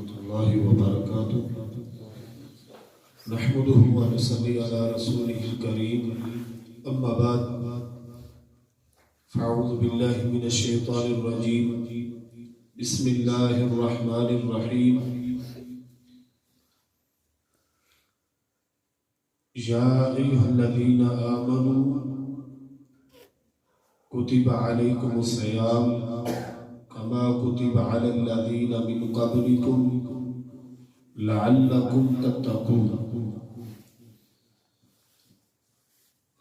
الله وبركاته نحمده ونصلي على رسوله الكريم أما بعد فأعوذ بالله من الشيطان الرجيم بسم الله الرحمن الرحيم يا أيها الذين آمنوا كتب عليكم الصيام كما كتب على الذين من قبلكم لعلكم تتقون.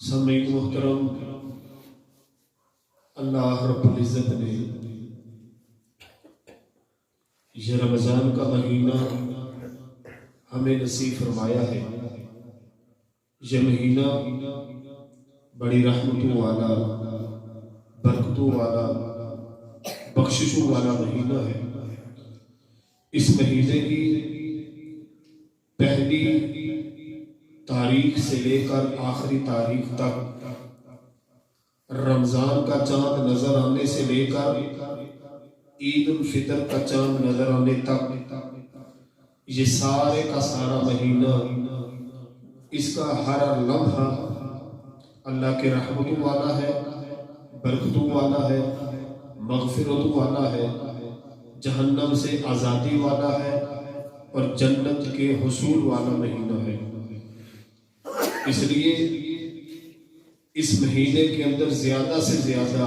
سامعین محترم، اللہ رب العزت نے یہ رمضان کا مہینہ ہمیں نصیب فرمایا ہے. یہ مہینہ بڑی رحمتوں والا، برکتوں والا، بخششوں والا مہینہ ہے. اس مہینے کی پہلی تاریخ سے لے کر آخری تاریخ تک، رمضان کا چاند نظر آنے سے لے کر عید الفطر کا چاند نظر آنے تک، یہ سارے کا سارا مہینہ، اس کا ہر لمحہ اللہ کے رحمتوں والا ہے، برکتوں والا ہے، مغفرتوں والا ہے، جہنم سے آزادی والا ہے اور جنت کے حصول والا مہینہ ہے. اس لیے اس مہینے کے اندر زیادہ سے زیادہ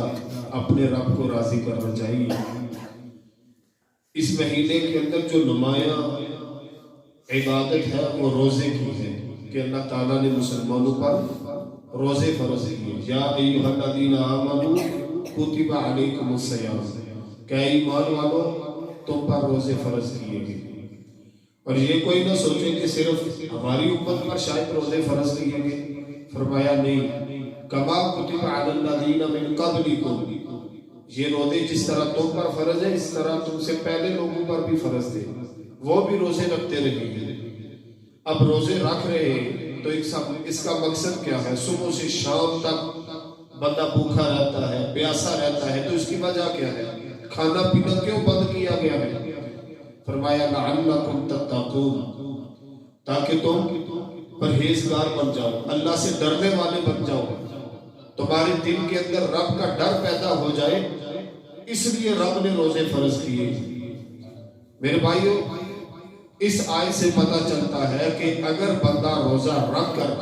اپنے رب کو راضی کرنا چاہیے. اس مہینے کے اندر جو نمایاں عبادت ہے وہ روزے کی ہے کہ اللہ تعالیٰ نے مسلمانوں پر روزے فرض کیے. یا ایھا الذین آمنوا کتب علیکم الصیام، کہ ایمان والو تم پر روزے فرض کیے گئے. اور یہ کوئی نہ سوچے کہ صرف ہماری امت پر شاید روزے فرض کیے گئے. فرمایا نہیں، کما کتب علی الذین من قبلکم، یہ روزے جس طرح تم پر فرض ہے اس طرح تم سے پہلے لوگوں پر بھی فرض تھے، وہ بھی روزے رکھتے رہے. اب روزے رکھ رہے تو اس کا مقصد کیا ہے؟ صبح سے شام تک بندہ بھوکا رہتا ہے، پیاسا رہتا ہے، تو اس کی وجہ کیا ہے؟ کھانا پینا کیوں بند کیا گیا ہے؟ فرمایا لعلکم تتقون، تاکہ تم پرہیزگار بن جاؤ، اللہ سے ڈرنے والے بن جاؤ، تمہارے دل کے اندر رب کا ڈر پیدا ہو جائے. اس لیے رب نے روزے فرض کیے. میرے بھائیو، اس آیت سے پتہ چلتا ہے کہ اگر بندہ روزہ رکھ کر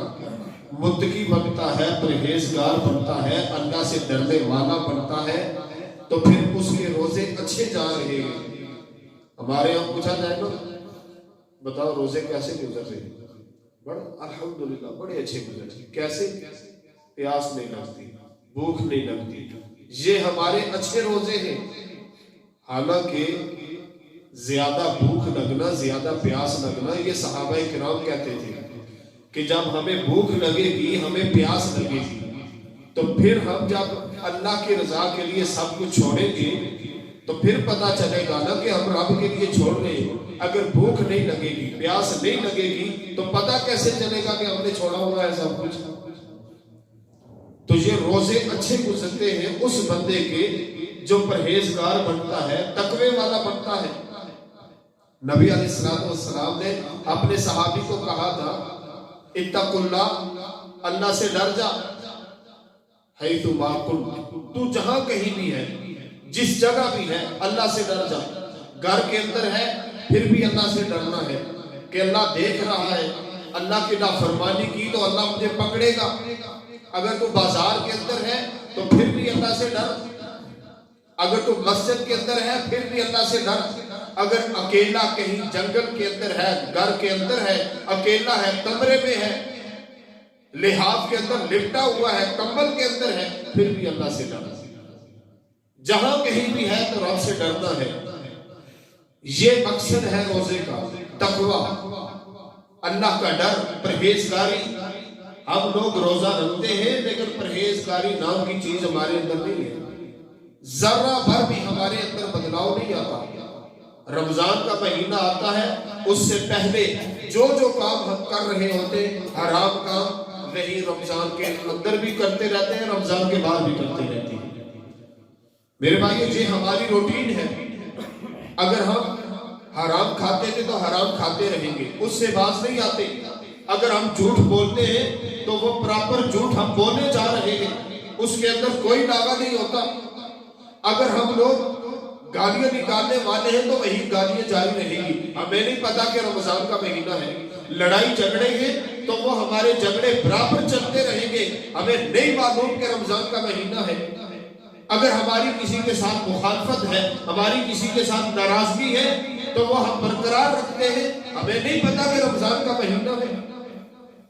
متقی بنتا ہے، پرہیزگار بنتا ہے، اللہ سے ڈرنے والا بنتا ہے، تو پھر اس کے روزے اچھے جا رہے ہیں. ہمارے یہاں پوچھا جائے نا، بتاؤ روزے کیسے گزر رہے ہیں؟ بڑا الحمدللہ بڑے اچھے گزر رہے. کیسے؟ پیاس نہیں لگتی، بھوک نہیں لگتی. یہ ہمارے اچھے روزے ہیں. حالانکہ زیادہ بھوک لگنا، زیادہ پیاس لگنا، یہ صحابہ کرام کہتے تھے کہ جب ہمیں بھوک لگے گی، ہمیں پیاس لگے گی، تو پھر ہم جب اللہ کی رضا کے لیے سب کچھ چھوڑیں گے تو پھر پتہ چلے گا نا کہ ہم رب کے لیے چھوڑ رہے ہیں. اگر بھوک نہیں لگے گی، پیاس نہیں لگے گی، تو پتہ کیسے چلے گا کہ ہم نے چھوڑا ہوا ہے سب کچھ؟ تو یہ روزے اچھے گزرتے ہیں اس بندے کے جو پرہیزگار بنتا ہے، تقوی والا بنتا ہے. نبی علیہ السلام نے اپنے صحابی کو کہا تھا، اتق اللہ، اللہ سے ڈر جا، حیث ما کنت، تو جہاں کہیں بھی ہے، جس جگہ بھی ہے، اللہ سے ڈر جا. گھر کے اندر ہے پھر بھی اللہ سے ڈرنا ہے کہ اللہ دیکھ رہا ہے، اللہ کی نافرمانی کی تو اللہ مجھے پکڑے گا. اگر تو بازار کے اندر ہے تو پھر بھی اللہ سے ڈر. اگر تو مسجد کے اندر ہے پھر بھی اللہ سے ڈر. اگر اکیلا کہیں جنگل کے اندر ہے، گھر کے اندر ہے، اکیلا ہے، کمرے میں ہے، لحاف کے اندر لپٹا ہوا ہے، کمبل کے اندر ہے، پھر بھی اللہ سے ڈر. جہاں کہیں بھی ہے تو رب سے ڈرنا ہے. یہ مقصد ہے روزے کا، تقوی، اللہ کا ڈر، پرہیزگاری. ہم لوگ روزہ رکھتے ہیں لیکن پرہیزگاری نام کی چیز ہمارے اندر نہیں ہے. ذرہ بھر بھی ہمارے اندر بدلاؤ نہیں آتا. رمضان کا مہینہ آتا ہے، اس سے پہلے جو کام ہم کر رہے ہوتے حرام کام، وہی رمضان کے اندر بھی کرتے رہتے ہیں، رمضان کے بعد بھی کرتے رہتے ہیں. میرے بھائیو، یہ ہماری روٹین ہے. اگر ہم حرام کھاتے تھے تو حرام کھاتے رہیں گے، اس سے باز نہیں آتے۔ اگر ہم جھوٹ بولتے ہیں تو وہ پراپر جھوٹ ہم بولنے جا رہے ہیں، اس کے اندر کوئی داغا نہیں ہوتا۔ اگر ہم لوگ گالیاں نکالنے والے ہیں تو وہی گالیاں جاری رہیں گی۔ ہمیں نہیں پتا کہ رمضان کا مہینہ ہے، لڑائی جھگڑے ہیں تو وہ ہمارے جھگڑے برابر چلتے رہیں گے، ہمیں نہیں معلوم کہ رمضان کا مہینہ ہے۔ اگر ہماری کسی کے ساتھ مخالفت ہے، ہماری کسی کے ساتھ ناراضگی ہے تو وہ ہم برقرار رکھتے ہیں، ہمیں نہیں پتا کہ رمضان کا مہینہ ہے،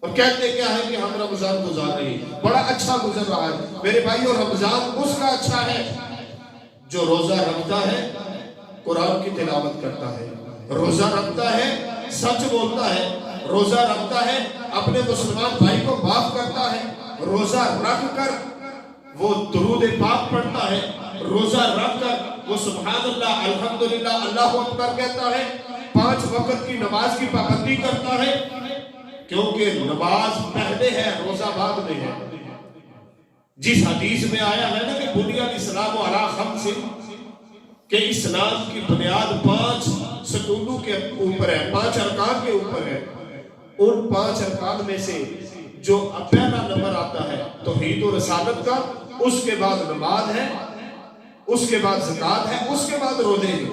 اور کہتے کیا ہے کہ ہم رمضان گزار رہے ہیں، بڑا اچھا گزر رہا ہے۔ میرے بھائیو، رمضان اس کا اچھا ہے جو روزہ رکھتا ہے، قرآن کی تلاوت کرتا ہے، روزہ رکھتا ہے، سچ بولتا ہے، روزہ رکھتا ہے، اپنے مسلمان بھائی کو معاف کرتا ہے، روزہ رکھ کر وہ درود پاک پڑھتا ہے، روزہ رکھ کر وہ سبحان اللہ، الحمدللہ، اللہ اکبر کہتا ہے، 5 وقت کی نماز کی پابندی کرتا ہے، کیونکہ نماز پہلے ہے، روزہ بعد میں ہے۔ جس حدیث میں آیا ہے نا کہ بنی الاسلام علی خمس، کہ اسلام کی بنیاد 5 ستونوں کے اوپر ہے، 5 ارکان کے اوپر ہے۔ ان 5 ارکان میں سے جو پہلا نمبر آتا ہے توحید و رسالت کا، اس کے بعد نماز ہے، اس کے بعد زکوٰۃ ہے، اس کے بعد روزے ہیں،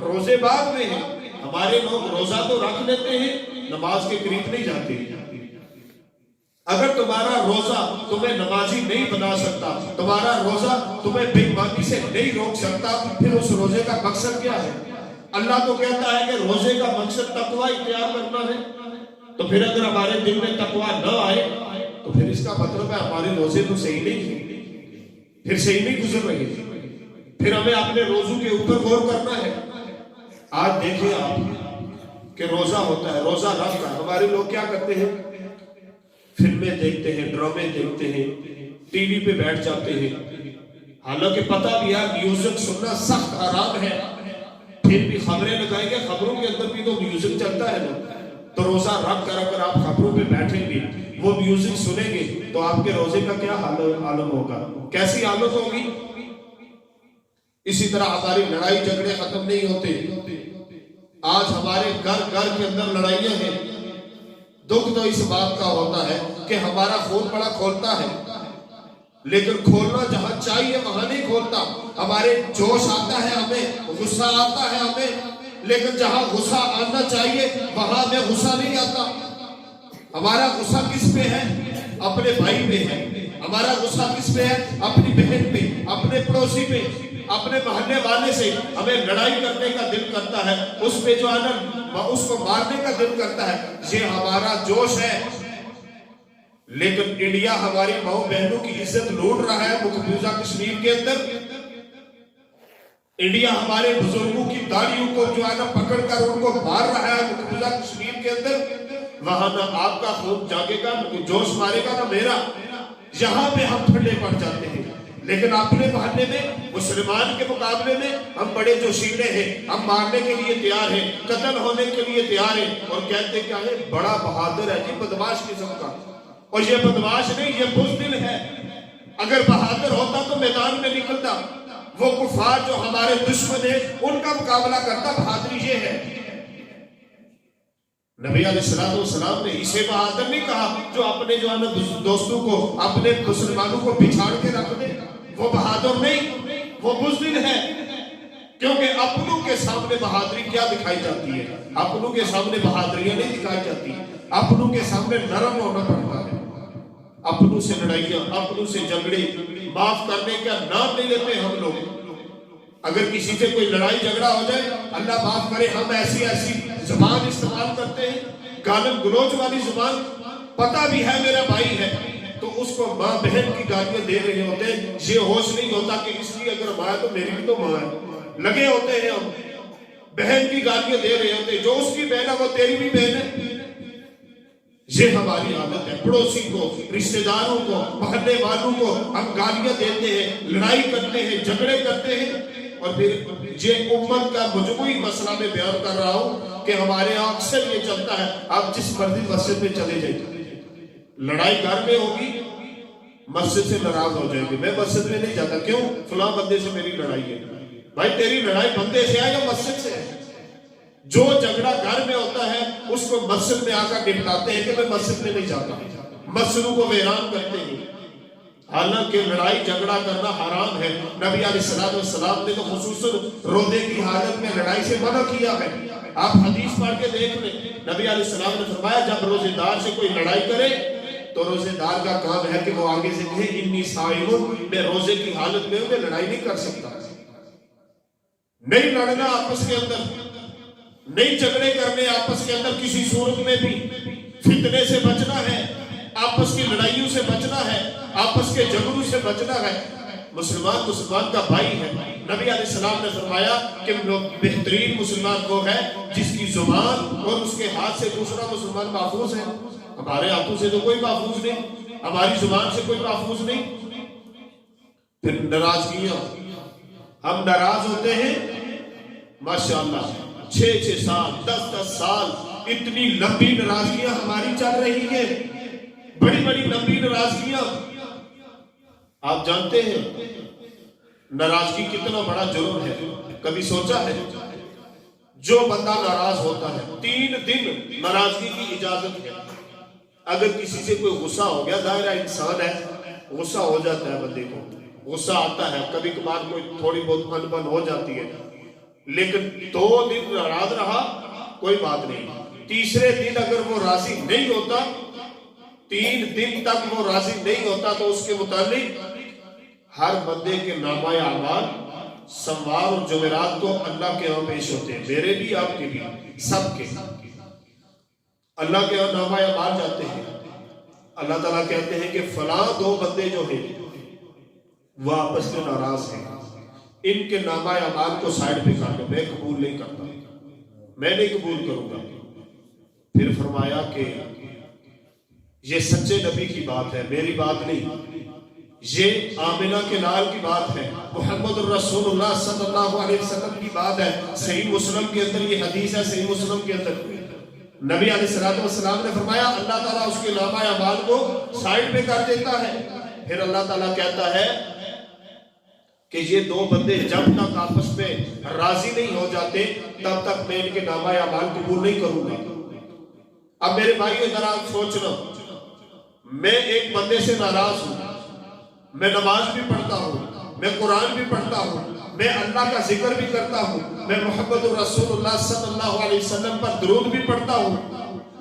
روزے بعد میں ہیں۔ ہمارے لوگ روزہ تو رکھ لیتے ہیں، نماز کے قریب نہیں جاتے۔ اگر تمہارا روزہ تمہیں نمازی نہیں بنا سکتا، تمہارا روزہ تمہیں بے ایمانی سے نہیں روک سکتا، پھر اس روزے کا مقصد کیا ہے؟ اللہ تو کہتا ہے کہ روزے کا مقصد تقوی اختیار کرنا ہے، تو پھر اگر ہمارے دل میں تقوی نہ آئے تو پھر اس کا مطلب ہے ہمارے روزے تو صحیح نہیں، پھر صحیح نہیں گزر رہے، پھر ہمیں اپنے روزوں کے اوپر غور کرنا ہے۔ آج دیکھیں آپ کہ روزہ ہوتا ہے، روزہ رکھ کر ہمارے لوگ کیا کرتے ہیں؟ فلمیں دیکھتے ہیں، ڈرامے دیکھتے ہیں، ٹی وی پہ بیٹھ جاتے ہیں، حالانکہ پتہ بھی ہے میوزک سننا سخت حرام ہے، پھر بھی خبریں لگائیں گے، خبروں کے اندر بھی تو میوزک چلتا ہے نا۔ تو روزہ رکھ کر اگر آپ خبروں پہ بیٹھیں گے، وہ میوزک سنیں گے، تو آپ کے روزے کا کیا عالم ہوگا، کیسی حالت ہوگی؟ اسی طرح ہماری لڑائی جھگڑے ختم نہیں ہوتے۔ آج ہمارے گھر کے اندر لڑائیاں ہیں۔ دکھ تو اس بات کا ہوتا ہے کہ ہمارا خون بڑا کھولتا ہے، لیکن کھولنا جہاں چاہیے وہاں نہیں کھولتا۔ ہمارے جوش آتا ہے، ہمیں غصہ آتا ہے ہمیں، لیکن جہاں غصہ آنا چاہیے وہاں ہمیں غصہ نہیں آتا۔ ہمارا غصہ کس پہ ہے؟ اپنے بھائی پہ ہے۔ ہمارا غصہ کس پہ ہے؟ اپنی بہن پہ، اپنے پڑوسی پہ، اپنے محلے والے سے ہمیں لڑائی کرنے کا دل کرتا ہے، اس پہ جو ہے نا اس کو مارنے کا دل کرتا ہے۔ یہ ہمارا جوش ہے، لیکن انڈیا ہماری ماؤں بہنوں کی عزت لوٹ رہا ہے مقبوضہ کشمیر کے اندر۔ انڈیا ہمارے بزرگوں کی داڑھیوں کو جو ہے نا پکڑ کر ان کو مار رہا ہے مقبوضہ کشمیر کے اندر۔ وہاں نہ آپ کا خون جاگے گا، نہ جوش مارے گا، نہ میرا۔ یہاں پہ ہم ٹھنڈے پڑ جاتے ہیں، لیکن اپنے محلے میں مسلمان کے مقابلے میں ہم بڑے جوشیلے ہیں، ہم مارنے کے لیے تیار ہیں، قتل ہونے کے لیے تیار ہیں، اور کہتے کیا ہے؟ بڑا بہادر ہے جی، بدماش قسم کا۔ اور یہ بدماش نہیں، یہ بزدل ہے۔ اگر بہادر ہوتا تو میدان میں نکلتا، وہ کفار جو ہمارے دشمن ہیں ان کا مقابلہ کرتا۔ بہادری یہ ہے۔ نبی علیہ السلام نے اسے بہادر نہیں کہا جو اپنے جو ہے نا دوستوں کو، اپنے مسلمانوں کو بچھاڑ کے رکھ دے، وہ بہادر نہیں، وہ بزدل ہے۔ کیونکہ اپنوں کے سامنے بہادری کیا دکھائی جاتی ہے؟ اپنوں کے سامنے بہادریاں نہیں دکھائی جاتی، اپنوں کے سامنے نرم ہونا پڑتا ہے۔ اپنوں سے لڑائیاں، اپنوں سے جھگڑے، معاف کرنے کا نام نہیں لیتے ہم لوگ۔ اگر کسی سے کوئی لڑائی جھگڑا ہو جائے، اللہ معاف کرے، ہم ایسی زبان استعمال کرتے ہیں، گالن گلوچ والی زبان۔ پتہ بھی ہے میرا بھائی ہے تو اس کو ماں بہن کی گالیاں دے رہے ہوتے ہیں، یہ ہوش نہیں ہوتا کہ اس کی اگر ماں ہے تو میری بھی تو ماں ہے۔ لگے ہوتے ہیں ہم بہن کی گالیاں دے رہے ہوتے ہیں، جو اس کی بہن ہے وہ تیری بھی بہن ہے۔ یہ ہماری عادت ہے، پڑوسی کو، رشتہ داروں کو، محلے والوں کو ہم گالیاں دیتے ہیں، لڑائی کرتے ہیں، جھگڑے کرتے ہیں۔ اور پھر یہ امت کا مجموعی مسئلہ میں بیان کر رہا ہوں کہ ہمارے یہاں اکثر یہ چلتا ہے، آپ جس مرضی مسجد میں چلے جائیں، لڑائی گھر میں ہوگی، مسجد سے ناراض ہو جائیں گے، میں مسجد میں نہیں جاتا، کیوں؟ فلاں بندے سے میری لڑائی ہے۔ بھائی تیری لڑائی بندے سے ہے یا مسجد سے ہے؟ جو جھگڑا گھر میں ہوتا ہے اس کو مسجد میں آ کر نپٹاتے ہیں کہ میں مسجد میں نہیں جاتا، مسجدوں کو ویران کرتے ہیں، حالانکہ لڑائی جھگڑا کرنا حرام ہے۔ نبی علیہ السلام نے تو خصوصاً روزے کی حالت میں لڑائی سے منع کیا ہے۔ آپ حدیث پڑھ کے دیکھ لیں، نبی علیہ السلام نے فرمایا جب روزے دار سے کوئی لڑائی کرے تو روزے دار کا کام ہے کہ وہ آگے سے کہے انی صائم، میں روزے کی حالت میں ہوں، میں لڑائی نہیں کر سکتا۔ نہیں لڑنا آپس کے اندر، نہیں جھگڑے کرنے آپس کے اندر کسی صورت میں بھی، فتنے سے بچنا ہے، آپس کی لڑائیوں سے بچنا ہے، آپس کے جھگڑوں سے بچنا ہے۔ مسلمان کا بھائی ہے۔ نبی علیہ السلام نے فرمایا کہ بہترین مسلمان وہ ہے جس کی زبان اور اس کے ہاتھ سے دوسرا مسلمان محفوظ ہے۔ ہمارے ہاتھوں سے تو کوئی محفوظ نہیں، ہماری زبان سے کوئی محفوظ نہیں۔ پھر ناراضگیاں، ہم ناراض ہوتے ہیں ماشاءاللہ 6 سال 10 سال، اتنی لمبی ناراضگیاں ہماری چل رہی ہیں، بڑی بڑی لمبی ناراضگیاں۔ آپ جانتے ہیں ناراضگی کتنا بڑا جرم ہے، کبھی سوچا ہے؟ جو بندہ ناراض ہوتا ہے 3 دن ناراضگی کی اجازت ہے۔ اگر کسی سے کوئی غصہ ہو گیا، ظاہر انسان ہے، غصہ ہو جاتا ہے، بندے کو غصہ آتا ہے، کبھی کبھار کوئی تھوڑی بہت انبن ہو جاتی ہے، لیکن 2 دن ناراض رہا کوئی بات نہیں۔ تیسرے دن اگر وہ راضی نہیں ہوتا، 3 دن تک وہ راضی نہیں ہوتا، تو اس کے متعلق ہر بندے کے نامہ اعمال سوموار اور جمعرات کو اللہ کے ہاں پیش ہوتے ہیں، میرے بھی آپ کے بھی، سب کے اللہ کے ہاں نامہ اعمال جاتے ہیں۔ اللہ تعالیٰ کہتے ہیں کہ فلاں 2 بندے جو ہیں وہ آپس میں ناراض ہیں، ان کے نامہ اعمال کو سائڈ پہ کر دو، میں قبول نہیں کرتا، میں نہیں قبول کروں گا۔ پھر فرمایا کہ یہ سچے نبی کی بات ہے، میری بات نہیں، یہ آمنہ کے لال کی بات ہے، محمد الرسول اللہ صلی اللہ علیہ وسلم کی بات ہے۔ صحیح مسلم کے اندر یہ حدیث ہے، صحیح مسلم کے اندر نبی علیہ السلام نے فرمایا اللہ تعالیٰ اس کے نامہ اعمال کو سائڈ پہ کر دیتا ہے۔ پھر اللہ تعالیٰ کہتا ہے کہ یہ 2 بندے جب تک آپس میں راضی نہیں ہو جاتے تب تک میں ان کے نامہ اعمال قبول نہیں کروں گا۔ اب میرے بھائیو ذرا سوچنا، میں ایک بندے سے ناراض ہوں، میں نماز بھی پڑھتا ہوں، میں قرآن بھی پڑھتا ہوں، میں اللہ کا ذکر بھی کرتا ہوں، میں محمد الرسول اللہ صلی اللہ علیہ وسلم پر درود بھی پڑھتا ہوں،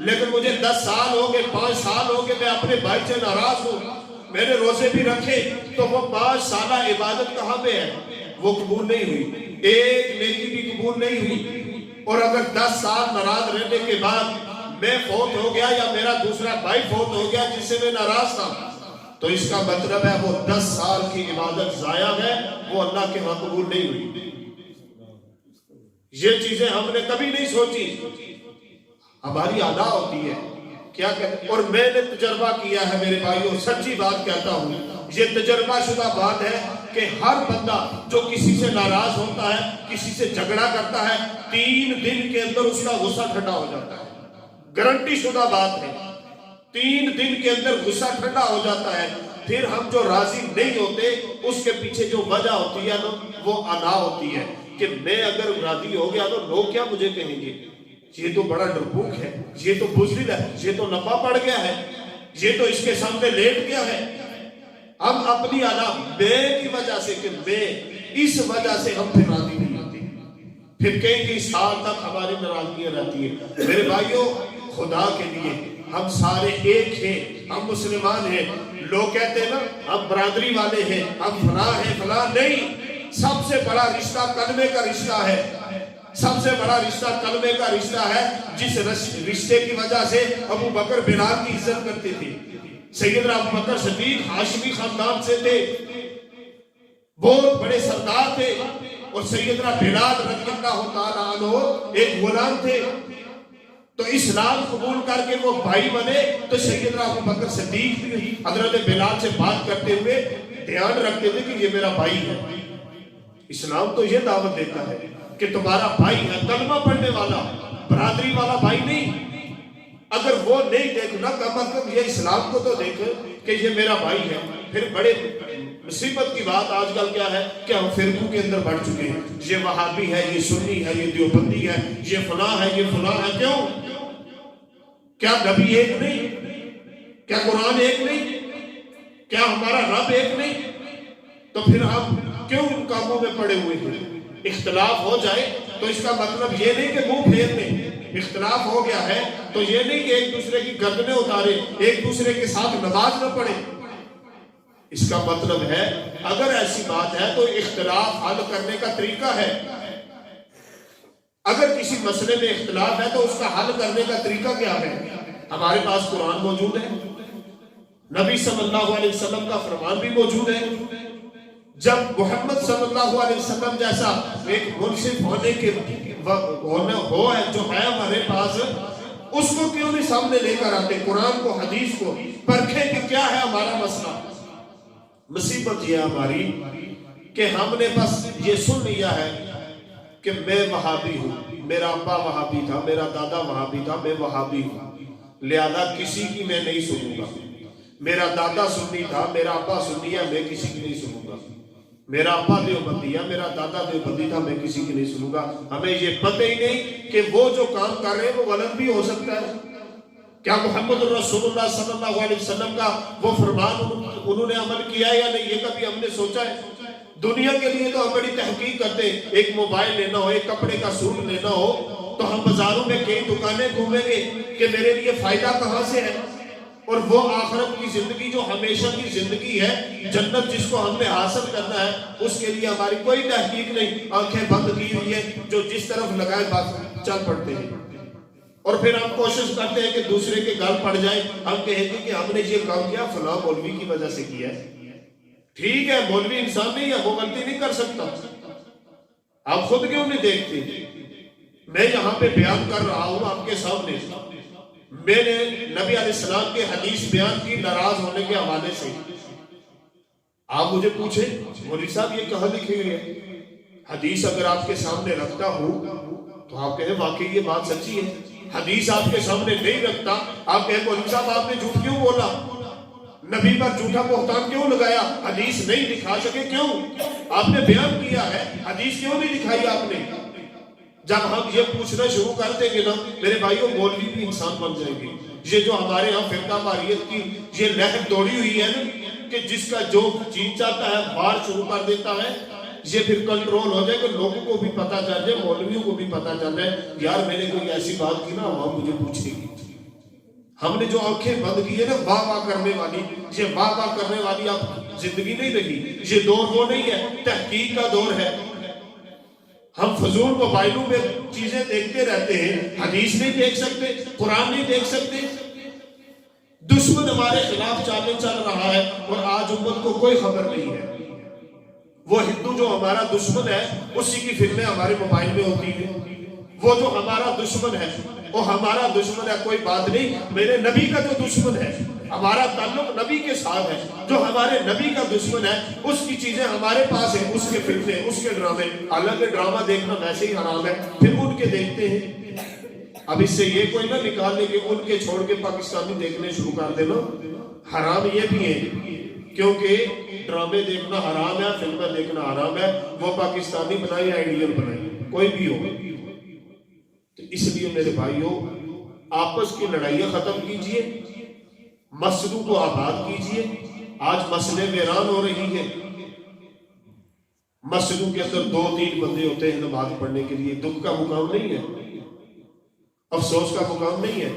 لیکن مجھے 10 سال ہو گئے، 5 سال ہو گئے، میں اپنے بھائی سے ناراض ہوں، میں نے روزے بھی رکھے، تو وہ 5 سالہ عبادت کہاں پہ ہے؟ وہ قبول نہیں ہوئی، ایک نیکی بھی قبول نہیں ہوئی۔ اور اگر 10 سال ناراض رہنے کے بعد میں فوت ہو گیا یا میرا دوسرا بھائی فوت ہو گیا جس سے میں ناراض تھا، تو اس کا مطلب ہے وہ 10 سال کی عبادت ضائع ہے، وہ اللہ کے ہاں قبول نہیں ہوئی۔ یہ چیزیں ہم نے کبھی نہیں سوچی، ہماری ادا ہوتی ہے کیا کہتے ہیں۔ اور میں نے تجربہ کیا ہے میرے بھائیوں، سچی بات کہتا ہوں، یہ تجربہ شدہ بات ہے کہ ہر بندہ جو کسی سے ناراض ہوتا ہے، کسی سے جھگڑا کرتا ہے، 3 دن کے اندر اس کا غصہ ٹھنڈا ہو جاتا ہے، گارنٹی شدہ بات ہے، 3 دن کے اندر غصہ ٹھنڈا ہو جاتا ہے۔ پھر ہم جو راضی نہیں ہوتے اس کے پیچھے جو وجہ ہوتی ہے نا وہ انا ہوتی ہے کہ میں اگر راضی ہو گیا تو لوگ کیا مجھے کہیں گے، یہ تو بڑا ڈرپوک ہے، یہ تو بزدل ہے، یہ تو نپا پڑ گیا ہے، یہ تو اس کے سامنے لیٹ گیا ہے۔ ہم اپنی انا میں کی وجہ سے کہ میں اس وجہ سے ہم پھر راضی نہیں ہوتے، پھر کئی سال تک ہماری ناراضگیاں رہتی ہیں۔ میرے بھائیوں خدا کے لیے ہم سارے ایک ہیں، ہم مسلمان ہیں۔ لوگ کہتے ہیں نا ہم برادری والے ہیں، ہم فلاں ہیں، فلاں نہیں۔ سب سے بڑا رشتہ کلمے کا رشتہ ہے، سب سے بڑا رشتہ کلمے کا رشتہ ہے، جس رشتے کی وجہ سے ابو بکر بلال کی عزت کرتے تھے۔ سیدنا ابو بکر صدیق ہاشمی خاندان سے تھے، بہت بڑے سردار تھے، اور سیدنا بلال رضی اللہ تعالیٰ عنہ ایک غلام تھے۔ تو اسلام قبول کر کے وہ بھائی بنے، تو سیدنا ابو بکر صدیق بھی حضرت بلال سے بات کرتے ہوئے دھیان رکھتے تھے کہ یہ میرا بھائی ہے۔ اسلام تو یہ دعوت دیتا ہے کہ تمہارا بھائی ہے، کلمہ پڑھنے والا، برادری والا بھائی نہیں۔ اگر وہ نہیں دیکھنا کا مطلب یہ اسلام کو تو دیکھ کہ یہ میرا بھائی ہے۔ پھر بڑے مصیبت کی بات آج کل کیا ہے کہ ہم فرقوں کے اندر بڑھ چکے ہیں، یہ وہابی ہے، یہ سنی ہے، یہ دیوبندی ہے، یہ فلاں ہے، یہ فلاں ہے۔ کیوں؟ کیا نبی ایک نہیں؟ کیا قرآن ایک نہیں؟ کیا ہمارا رب ایک نہیں؟ تو پھر ہم کیوں ان کاموں میں پڑے ہوئے ہیں؟ اختلاف ہو جائے تو اس کا مطلب یہ نہیں کہ منہ پھیر لیں، اختلاف ہو گیا ہے تو یہ نہیں کہ ایک دوسرے کی گردنیں اتارے، ایک دوسرے کے ساتھ نماز نہ پڑھے۔ اس کا مطلب ہے اگر ایسی بات ہے تو اختلاف حل کرنے کا طریقہ ہے۔ اگر کسی مسئلے میں اختلاف ہے تو اس کا حل کرنے کا طریقہ کیا ہے؟ ہمارے پاس قرآن موجود ہے، نبی صلی اللہ علیہ وسلم کا فرمان بھی موجود ہے۔ جب محمد صلی اللہ علیہ وسلم جیسا ایک منصف ہونے کے ہو ہے جو ہے ہمارے پاس، اس کو کیوں نہیں سامنے لے کر آتے؟ قرآن کو، حدیث کو پرکھیں کہ کیا ہے ہمارا مسئلہ۔ مصیبت یہ ہماری کہ ہم نے بس یہ سن لیا ہے کہ میں وہابی ہوں، میرا ابا وہابی تھا، میرا دادا وہابی تھا، میں وہابی ہوں، لہذا کسی کی میں نہیں سنوں گا۔ میرا دادا سنی تھا، میرا ابا سنی ہے، میں کسی کی نہیں سنوں گا۔ میرا ابا دیوبندی ہے، میرا دادا دیوبندی تھا، میں کسی کی نہیں سنوں گا۔ ہمیں یہ پتہ ہی نہیں کہ وہ جو کام کر رہے ہیں وہ غلط بھی ہو سکتا ہے۔ کیا محمد رسول اللہ صلی اللہ علیہ وسلم کا وہ فرمان انہوں نے عمل کیا ہے یا نہیں؟ یہ کبھی ہم نے سوچا ہے؟ دنیا کے لیے تو ہم بڑی تحقیق کرتے ہیں، ایک موبائل لینا ہو، ایک کپڑے کا سوٹ لینا ہو تو ہم بازاروں میں کئی دکانیں گھومیں گے کہ میرے لیے فائدہ کہاں سے ہے۔ اور وہ آخرت کی زندگی جو ہمیشہ کی زندگی ہے، جنت جس کو ہم نے حاصل کرنا ہے، اس کے لیے ہماری کوئی تحقیق نہیں، آنکھیں بند کی ہوئی ہے، جو جس طرف لگائے بات چل پڑتے ہیں۔ اور پھر ہم کوشش کرتے ہیں کہ دوسرے کے گل پڑ جائیں، ہم کہیں گے کہ ہم نے یہ کام کیا فلاں مولوی کی وجہ سے کیا ہے۔ ٹھیک ہے، مولوی انسان نہیں ہے، وہ غلطی نہیں کر سکتا، آپ خود کیوں نہیں دیکھتے؟ میں یہاں پہ بیان کر رہا ہوں آپ کے سامنے، میں نے نبی علیہ السلام کے حدیث بیان کی ناراض ہونے کے حوالے سے۔ آپ مجھے پوچھیں مولوی صاحب یہ کہاں لکھی ہوئی ہے؟ حدیث اگر آپ کے سامنے رکھتا ہوں تو آپ کہیں واقعی یہ بات سچی ہے۔ حدیث آپ کے سامنے نہیں رکھتا، آپ کہیں مولوی صاحب آپ نے جھوٹ کیوں بولا، نبی پر جھوٹا بہتان کیوں لگایا، حدیث نہیں دکھا سکے کیوں؟ آپ نے بیان کیا ہے، حدیث کیوں نہیں دکھائی آپ نے؟ جب ہم یہ پوچھنا شروع کر دیں گے نا میرے بھائیوں، مولوی بھی انسان بن جائیں گے۔ یہ جو ہمارے ہاں فرقہ واریت کی یہ لہر دوڑی ہوئی ہے نا کہ جس کا جو جی چاہتا ہے بار شروع کر دیتا ہے، یہ پھر کنٹرول ہو جائے کہ لوگوں کو بھی پتا چل جائے، مولویوں کو بھی پتا چل جائے یار میں نے کوئی ایسی بات کی نا وہاں مجھے پوچھے گی۔ ہم نے جو آنکھیں بند کی ہے نا واہ واہ کرنے والی، یہ واہ واہ کرنے والی اب زندگی نہیں رہی۔ یہ دور وہ نہیں ہے، تحقیق کا دور ہے۔ ہم فضول موبائلوں میں چیزیں دیکھتے رہتے ہیں، حدیث نہیں دیکھ سکتے، قرآن نہیں دیکھ سکتے۔ دشمن ہمارے خلاف چالیں چل رہا ہے اور آج امت کو کوئی خبر نہیں ہے۔ وہ ہندو جو ہمارا دشمن ہے اسی کی فلمیں ہمارے موبائل میں ہوتی ہیں۔ وہ جو ہمارا دشمن ہے وہ ہمارا دشمن ہے، کوئی بات نہیں، میرے نبی کا جو دشمن ہے، ہمارا تعلق نبی کے ساتھ ہے، جو ہمارے نبی کا دشمن ہے اس کی چیزیں ہمارے پاس ہیں، اس کے فلمیں، اس کے ڈرامے۔ حالانکہ ڈرامہ دیکھنا ویسے ہی حرام ہے، پھر ان کے دیکھتے ہیں۔ اب اس سے یہ کوئی نہ نکال لے کہ ان کے چھوڑ کے پاکستانی دیکھنے شروع کر دینا، حرام یہ بھی ہے، کیونکہ ڈرامے دیکھنا حرام ہے، فلمیں دیکھنا حرام ہے، وہ پاکستانی بنائے یا انڈین بنائے، کوئی بھی ہو۔ تو اس لیے میرے بھائیوں، آپس کی لڑائیاں ختم کیجئے، مسجدوں کو آباد کیجئے۔ آج مسجدیں ویران ہو رہی ہیں، مسجدوں کے اندر 2-3 بندے ہوتے ہیں نماز پڑھنے کے لیے۔ دکھ کا مقام نہیں ہے، افسوس کا مقام نہیں ہے۔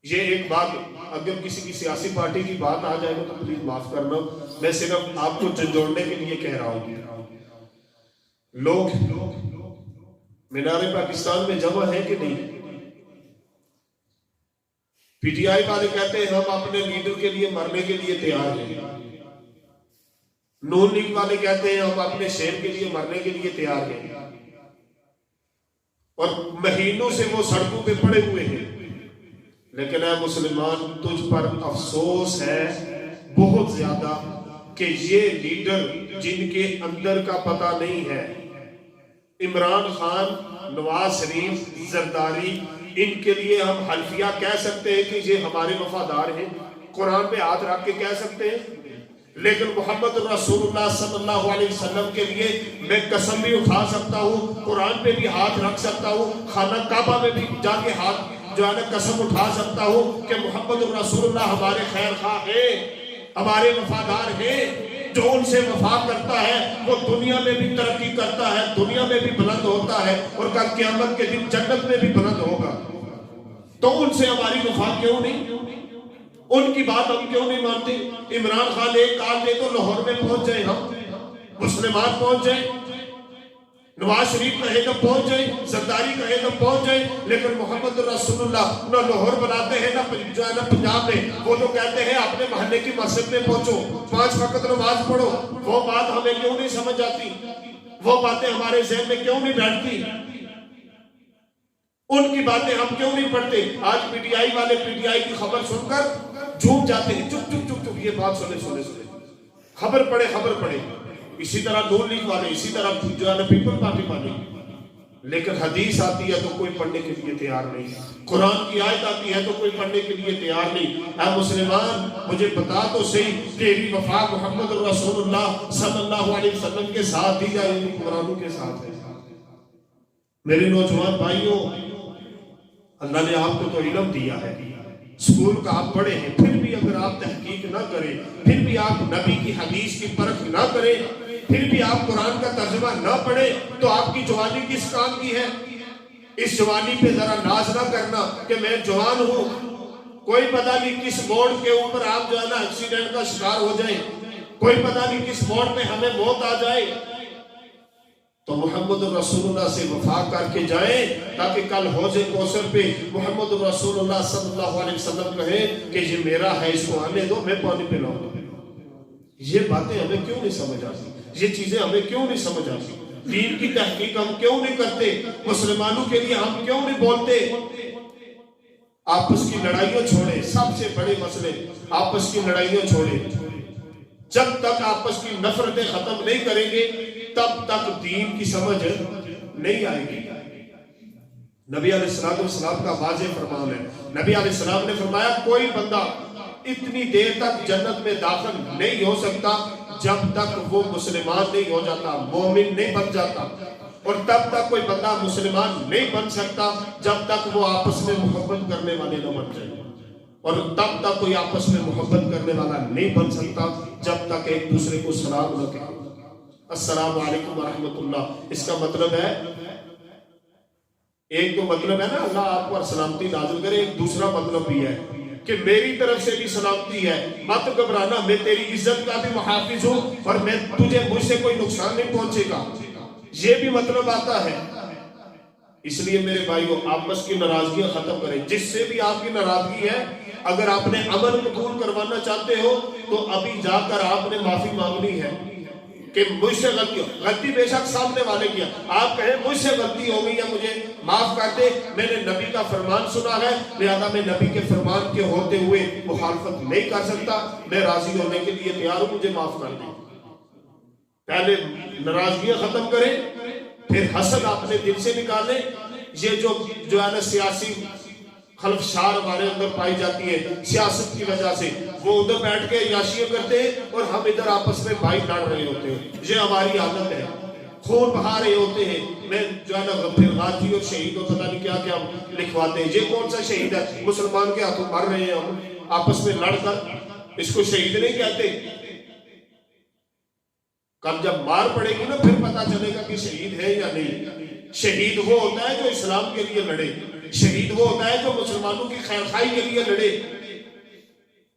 یہ ایک بات اگر کسی کی سیاسی پارٹی کی بات آ جائے گا تو پلیز معاف کرنا، میں صرف آپ کو جھنجھوڑنے کے لیے کہہ رہا ہوں۔ لوگ مینار پاکستان میں جمع ہیں کہ نہیں؟ پی ٹی آئی والے کہتے ہیں ہم اپنے لیڈر کے لیے مرنے کے لیے تیار ہیں، نون لیگ والے کہتے ہیں ہم اپنے شیر کے لیے مرنے کے لیے تیار ہیں، اور مہینوں سے وہ سڑکوں پہ پڑے ہوئے ہیں۔ لیکن اے مسلمان، تجھ پر افسوس ہے بہت زیادہ کہ یہ لیڈر جن کے اندر کا پتہ نہیں ہے، عمران خان، نواز شریف، زرداری، ان کے لیے ہم حلفیہ کہہ سکتے ہیں کہ یہ ہمارے وفادار ہیں؟ قرآن پہ ہاتھ رکھ کے کہہ سکتے ہیں، لیکن محمد رسول اللہ صلی اللہ علیہ وسلم کے لیے میں قسم بھی اٹھا سکتا ہوں، قرآن پہ بھی ہاتھ رکھ سکتا ہوں، خانہ کعبہ میں بھی جا کے ہاتھ جو ہے نا قسم اٹھا سکتا ہوں کہ محمد رسول اللہ ہمارے خیر خواہ ہیں، ہمارے وفادار ہیں، جو ان سے وفا کرتا ہے وہ دنیا میں بھی ترقی کرتا ہے، دنیا میں بھی بلند ہوتا ہے، اور کل قیامت کے دن جنت میں بھی بلند ہوگا۔ تو ان سے ہماری وفا کیوں نہیں؟ ان کی بات ہم کیوں نہیں مانتے؟ عمران خان ایک کال دے تو لاہور میں پہنچ جائیں، ہم مسلمان پہنچ جائیں، نواز شریف کہے تو پہنچ جائیں، زرداری کہے تو پہنچ جائیں، لیکن محمد رسول اللہ نہ لاہور بناتے ہیں جو ہے نا پنجاب میں، وہ تو کہتے ہیں اپنے محلے کی مسجد میں پہنچو، 5 وقت نماز پڑھو۔ وہ بات ہمیں کیوں نہیں سمجھ آتی؟ وہ باتیں ہمارے ذہن میں کیوں نہیں بیٹھتی؟ ان کی باتیں ہم کیوں نہیں پڑھتے؟ آج پی ٹی آئی والے پی ٹی آئی کی خبر سن کر جھوم جاتے ہیں، چپ چپ چپ چپ، یہ بات سنے، خبر پڑھے۔ اسی طرح نور لیگ والے، اسی طرح جو ہے نا پیپل پارٹی والے، لیکن حدیث آتی ہے تو کوئی پڑھنے کے لیے تیار نہیں، قرآن کی آیت آتی ہے تو کوئی پڑھنے کے لیے تیار نہیں۔ اے مسلمان مجھے بتا تو صحیح، تیری وفا محمد رسول اللہ صلی اللہ علیہ وسلم کے ساتھ دی جائے گی، قرآن کے ساتھ ہے۔ میرے نوجوان بھائیوں، اللہ نے آپ کو تو علم دیا ہے، اسکول کا آپ پڑھے ہیں، پھر بھی اگر آپ تحقیق نہ کریں، پھر بھی آپ نبی کی حدیث کی پرکھ نہ کریں، پھر بھی آپ قرآن کا ترجمہ نہ پڑھیں، تو آپ کی جوانی کس کام کی ہے؟ اس جوانی پہ ذرا ناز نہ کرنا کہ میں جوان ہوں، کوئی پتہ نہیں کس موڑ کے اوپر آپ جو ہے نا ایکسیڈنٹ کا شکار ہو جائیں، کوئی پتہ نہیں کس موڑ پہ ہمیں موت آ جائے۔ تو محمد رسول اللہ سے وفا کر کے جائیں، تاکہ کل حوض کوثر پہ محمد رسول اللہ صلی اللہ علیہ وسلم کہیں کہ یہ میرا ہے، اس کو آنے دو، میں پانی پلاؤں گا۔ یہ باتیں ہمیں کیوں نہیں سمجھ آتی؟ یہ چیزیں ہمیں کیوں نہیں سمجھ آتی؟ دین کی تحقیق ہم کیوں نہیں کرتے؟ مسلمانوں کے لیے ہم کیوں نہیں بولتے؟ آپس کی لڑائیوں چھوڑیں، سب سے بڑے مسئلے آپس کی لڑائیوں چھوڑیں۔ جب تک آپس کی نفرتیں ختم نہیں کریں گے تب تک دین کی سمجھ نہیں آئے گی۔ نبی علیہ السلام کا واضح فرمان ہے، نبی علیہ السلام نے فرمایا کوئی بندہ اتنی دیر تک جنت میں داخل نہیں ہو سکتا جب تک وہ مسلمان نہیں ہو جاتا، مومن نہیں بن جاتا، اور تب تک کوئی بندہ مسلمان نہیں بن سکتا جب تک وہ آپس میں محبت کرنے والے نہ بن جائے، اور تب تک کوئی آپس میں محبت کرنے والا نہیں بن سکتا جب تک ایک دوسرے کو سلام نہ کہے۔ السلام علیکم ورحمۃ اللہ، اس کا مطلب ہے، ایک تو مطلب ہے نا اللہ آپ پر سلامتی نازل کرے، ایک دوسرا مطلب بھی ہے کہ میری طرف سے بھی سلامتی ہے، مت گھبرانا، میں تیری عزت کا بھی محافظ ہوں اور میں تجھے مجھ سے کوئی نقصان نہیں پہنچے گا، یہ بھی مطلب آتا ہے۔ اس لیے میرے بھائیو آپس کی ناراضگیاں ختم کریں، جس سے بھی آپ کی ناراضگی ہے، اگر آپ نے عمل قبول کروانا چاہتے ہو تو ابھی جا کر آپ نے معافی مانگنی ہے کہ مجھ سے غلطی بے شک سامنے والے کیا، آپ کہیں مجھ سے غلطی ہو گئی ہے، مجھے معاف کر دے، میں نے نبی کا فرمان سنا ہے، لہذا میں نبی کے فرمان کے ہوتے ہوئے مخالفت نہیں کر سکتا، میں راضی ہونے کے لیے تیار ہوں، مجھے معاف کر دیں۔ پہلے ناراضگیاں ختم کریں، پھر حسد اپنے دل سے نکالیں۔ یہ جو ہے نا سیاسی خلفشار ہمارے اندر پائی جاتی ہے سیاست کی وجہ سے، وہ ادھر بیٹھ کے عیاشیاں کرتے ہیں اور ہم ادھر آپس میں بھائی لڑ رہے ہوتے ہیں، یہ ہماری عادت ہے، خون بہا رہے ہوتے ہیں، میں جو ہے نا پھر غازی اور شہید اور پتہ نہیں کیا کیا لکھواتے ہیں، یہ کون سا شہید ہے؟ مسلمان کے ہاتھوں مر رہے ہیں ہم آپس میں لڑ کر، اس کو شہید نہیں کہتے۔ کل جب مار پڑے گی نا پھر پتا چلے گا کہ شہید ہے یا نہیں۔ شہید وہ ہوتا ہے جو اسلام کے لیے لڑے، شہید وہ ہوتا ہے جو مسلمانوں کی خیر خواہی کے لیے لڑے۔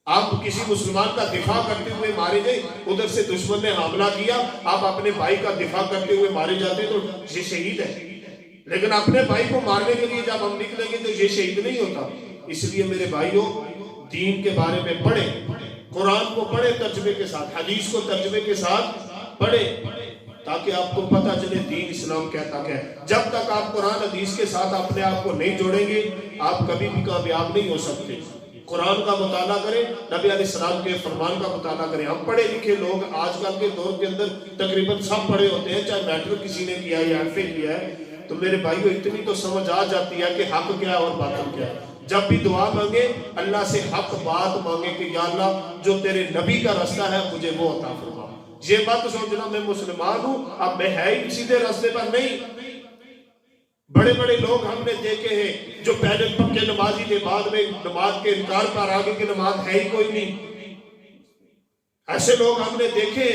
آپ کسی مسلمان کا دفاع کرتے ہوئے مارے گئے، ادھر سے دشمن نے حملہ کیا، آپ اپنے بھائی کا دفاع کرتے ہوئے مارے جاتے تو یہ شہید ہے، لیکن اپنے بھائی کو مارنے کے لیے جب ہم نکلیں گے تو یہ شہید نہیں ہوتا۔ اس لیے میرے بھائیوں دین کے بارے میں پڑھیں، قرآن کو پڑھیں ترجمے کے ساتھ، حدیث کو ترجمے کے ساتھ پڑھیں، تاکہ آپ کو پتہ چلے دین اسلام کہتا ہے۔ جب تک آپ قرآن حدیث کے ساتھ اپنے آپ کو نہیں جوڑیں گے آپ کبھی بھی کامیاب نہیں ہو سکتے۔ قرآن کا مطالعہ کریں، نبی علیہ السلام کے فرمان کا مطالعہ کریں۔ ہم پڑھے لکھے لوگ آج کل کے دور کے اندر تقریباً سب پڑھے ہوتے ہیں، چاہے میٹرک کسی نے کیا ہے یا ایف اے کیا ہے، تو میرے بھائیو اتنی تو سمجھ آ جاتی ہے کہ حق کیا ہے اور باطل کیا ہے۔ جب بھی دعا مانگے اللہ سے حق بات مانگے کہ یا اللہ جو تیرے نبی کا راستہ ہے مجھے وہ عطا فرما. یہ بات سوچنا میں مسلمان ہوں اب میں ہے ہی سیدھے راستے پر نہیں. بڑے بڑے لوگ ہم نے دیکھے ہیں جو پہلے پکے نمازی تھے بعد میں نماز کے انکار پر آگے کہ نماز ہے ہی کوئی نہیں. ایسے لوگ ہم نے دیکھے.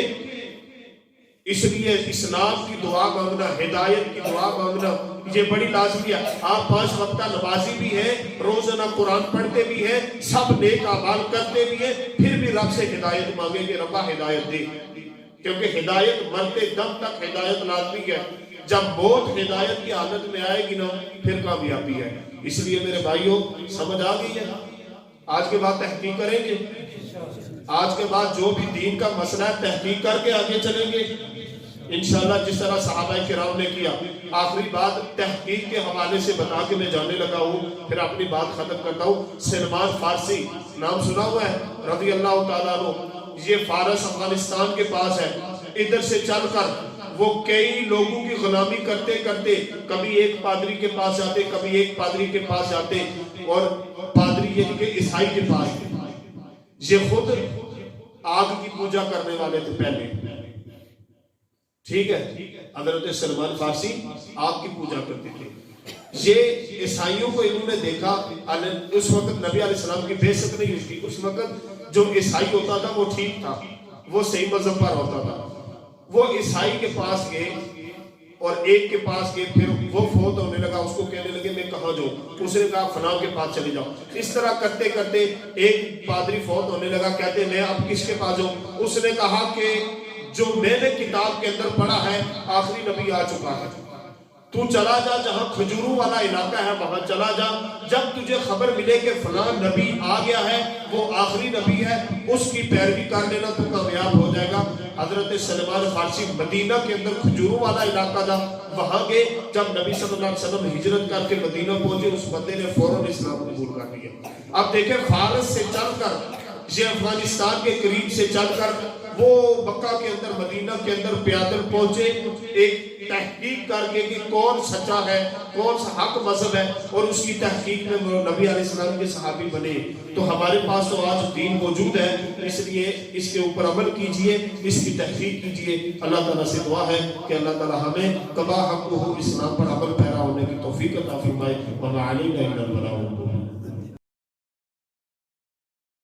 اس لیے اسلام کی دعا مانگنا ہدایت کی دعا مانگنا یہ بڑی لازمی ہے. آپ 5 وقتہ نمازی بھی ہیں روزانہ قرآن پڑھتے بھی ہیں سب نیک اعمال کرتے بھی ہیں پھر بھی رب سے ہدایت مانگیں کہ ربا ہدایت دے کیونکہ ہدایت مرتے دم تک ہدایت لازمی ہے. جب موت ہدایت کی حالت میں آئے گی نا پھر کامیابی ہے. اس لیے میرے بھائیوں سمجھ آ گئی ہے. آج کے بعد تحقیق کریں گے. آج کے بعد جو بھی دین کا مسئلہ ہے تحقیق کر کے آگے چلیں گے انشاءاللہ جس طرح صحابہ کرام نے کیا. آخری بات تحقیق کے حوالے سے بتا کے میں جانے لگا ہوں پھر اپنی بات ختم کرتا ہوں. سلمان فارسی نام سنا ہوا ہے رضی اللہ تعالیٰ عنہ. یہ فارس افغانستان کے پاس ہے. ادھر سے چل کر وہ کئی لوگوں کی غلامی کرتے کرتے کبھی ایک پادری کے پاس جاتے کبھی ایک پادری کے پاس جاتے اور پادری یعنی کہ عیسائی کے پاس. یہ خود آگ کی پوجا کرنے والے تھے پہلے. ٹھیک ہے. حضرت سلمان فارسی آگ کی پوجا کرتے تھے. یہ عیسائیوں کو انہوں نے دیکھا. اس وقت نبی علیہ السلام کی بعثت نہیں ہوئی تھی. اس وقت جو عیسائی ہوتا تھا وہ ٹھیک تھا وہ صحیح مذہب پر ہوتا تھا. وہ عیسائی کے پاس گئے اور ایک کے پاس گئے پھر وہ فوت ہونے لگا. اس کو کہنے لگے میں کہاں جاؤں. اس نے کہا فلاں کے پاس چلے جاؤ. اس طرح کرتے کرتے ایک پادری فوت ہونے لگا. کہتے میں اب کس کے پاس جاؤں. اس نے کہا کہ جو میں نے کتاب کے اندر پڑھا ہے آخری نبی آ چکا ہے. تو چلا جا جہاں کھجوروں والا علاقہ ہے وہاں چلا جا. جب تجھے خبر ملے کہ فلاں نبی آ گیا ہے وہ آخری نبی ہے اس کی پیروی کر لینا تو کامیاب ہو جائے گا. حضرت سلمان فارسی مدینہ کے اندر کھجوروں والا علاقہ تھا وہاں گئے. جب نبی صلی اللہ علیہ وسلم ہجرت کر کے مدینہ پہنچے اس بندے نے فوراً اسلام قبول کر لیا. اب دیکھیں فارس سے چل کر یہ افغانستان کے قریب سے چل کر وہ مکہ کے اندر مدینہ کے اندر پیادل پہنچے ایک تحقیق کر کے کہ کون سچا ہے کون سا حق مذہب ہے اور اس کی تحقیق میں نبی علیہ السلام کے صحابی بنے. تو ہمارے پاس تو آج دین موجود ہے اس لیے اس کے اوپر عمل کیجئے اس کی تحقیق کیجئے. اللہ تعالیٰ سے دعا ہے کہ اللہ تعالیٰ ہمیں کما حق ہو اسلام پر عمل پیرا ہونے کی توفیق عطا فرمائے. وما علینا الا البلاغ.